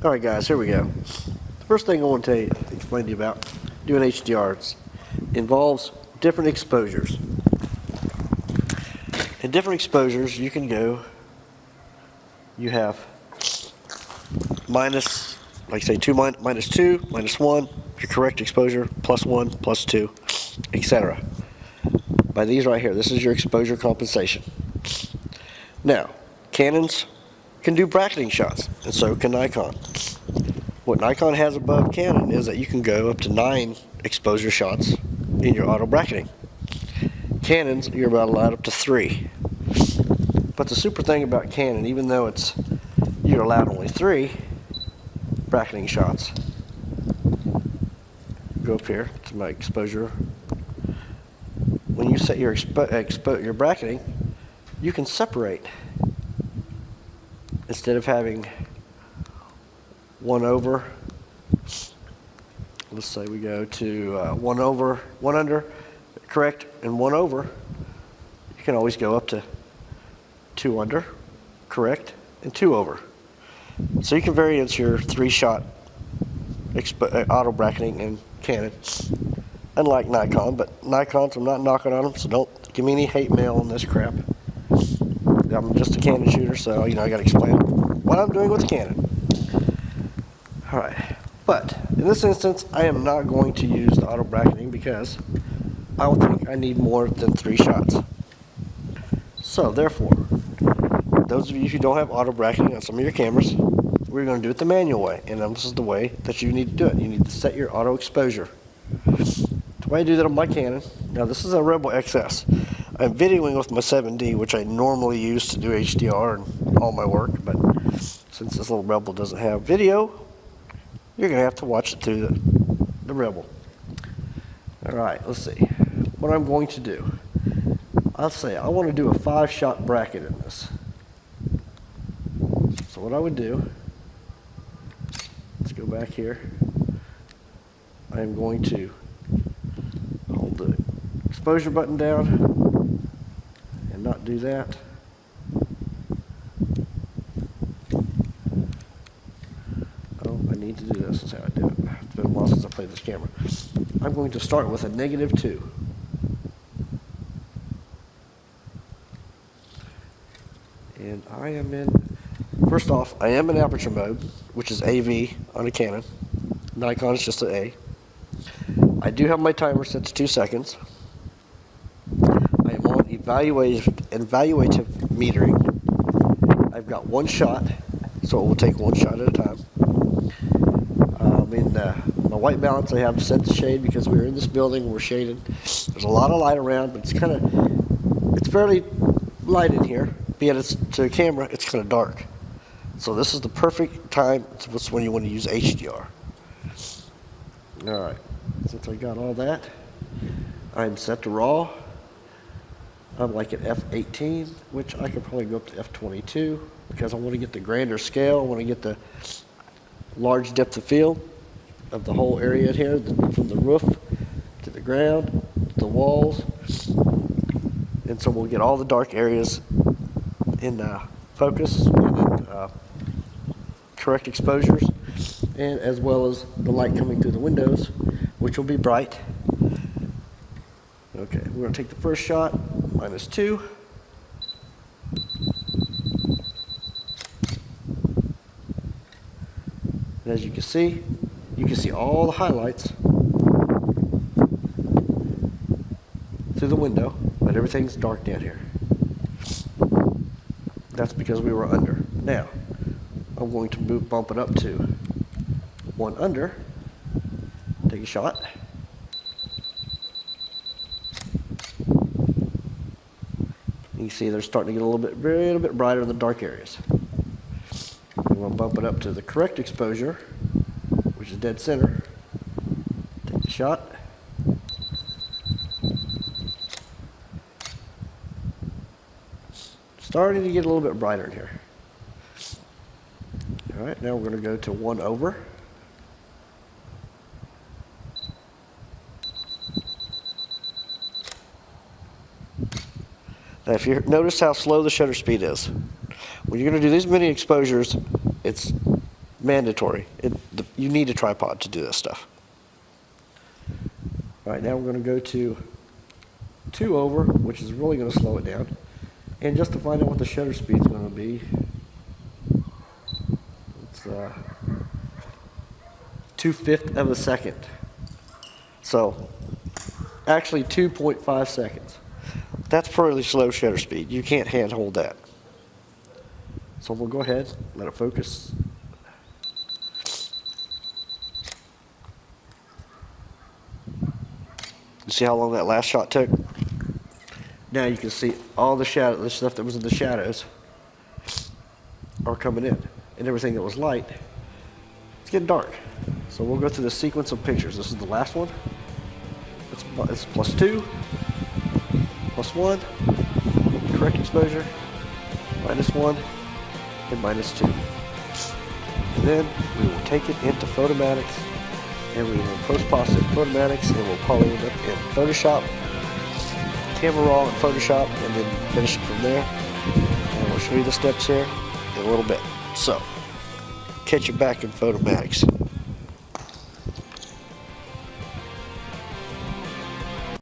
Alright guys, here we go. The first thing I want to explain to you about doing HDR involves different exposures. In different exposures you can go, you have minus, like say minus 2, minus 1, your correct exposure, plus 1, plus 2, etc. By these right here, this is your exposure compensation. Now, Canons can do bracketing shots, and so can Nikon. What Nikon has above Canon is that you can go up to 9 exposure shots in your auto bracketing. Canons, you're about allowed up to 3. But the super thing about Canon, even though you're allowed only 3 bracketing shots, go up here to my exposure. When you set your bracketing, you can separate. Instead of having 1 over, let's say we go to 1 over, 1 under, correct, and 1 over, you can always go up to 2 under, correct, and 2 over. So you can variance your 3-shot auto bracketing in Canon, unlike Nikon. But Nikons, I'm not knocking on them, so don't give me any hate mail on this crap. I'm just a Canon shooter, so I got to explain what I'm doing with Canon. Alright, but in this instance, I am not going to use the auto bracketing because I don't think I need more than 3 shots. So therefore, those of you who don't have auto bracketing on some of your cameras, we're going to do it the manual way, and this is the way that you need to do it. You need to set your auto exposure. The way I do that on my Canon, now this is a Rebel XS. I'm videoing with my 7D, which I normally use to do HDR and all my work, but since this little Rebel doesn't have video, you're going to have to watch it through the Rebel. Alright, let's see. What I'm going to do, I'll say I want to do a 5-shot bracket in this. So what I would do, let's go back here. I am going to hold the exposure button down and not do that. Oh, I need to do this. That's how I do it. It's been a while since I played this camera. I'm going to start with a -2. And I am in, first off, I am in aperture mode, which is AV on a Canon. Nikon is just an A. I do have my timer set to 2 seconds. I am on evaluative metering. I've got 1 shot, so it will take 1 shot at a time. In my white balance, I have set to shade because we're in this building, we're shaded. There's a lot of light around, but it's fairly light in here. Yet to a camera, it's kind of dark. So this is the perfect time. It's when you want to use HDR. All right. Since I got all that, I'm set to RAW. I'm like at f/18, which I could probably go up to f/22 because I want to get the grander scale. I want to get the large depth of field of the whole area here, from the roof to the ground, to the walls. And so we'll get all the dark areas in focus and in correct exposures, and as well as the light coming through the windows, which will be bright. Okay, we're going to take the first shot, -2. And as you can see all the highlights through the window, but everything's dark down here. That's because we were under. Now, I'm going to bump it up to 1 under. Take a shot. You can see they're starting to get a little bit brighter in the dark areas. I'm going to bump it up to the correct exposure, which is dead center. Take the shot. Starting to get a little bit brighter in here. All right, now we're going to go to 1 over. Now, if you notice how slow the shutter speed is, when you're going to do these many exposures, it's mandatory. You need a tripod to do this stuff. All right, now we're going to go to 2 over, which is really going to slow it down. And just to find out what the shutter speed is going to be, it's 2/5 of a second. So actually 2.5 seconds. That's pretty slow shutter speed. You can't handhold that. So we'll go ahead, let it focus. You see how long that last shot took? Now you can see all the stuff that was in the shadows are coming in, and everything that was light, it's getting dark. So we'll go through the sequence of pictures. This is the last one. It's +2, +1, correct exposure, -1, and -2. And then we will take it into Photomatix, and we will post-process it in Photomatix, and we'll poly it up in Photoshop, camera raw in Photoshop, and then finish it from there. And we'll show you the steps here in a little bit. So, catch you back in Photomatix.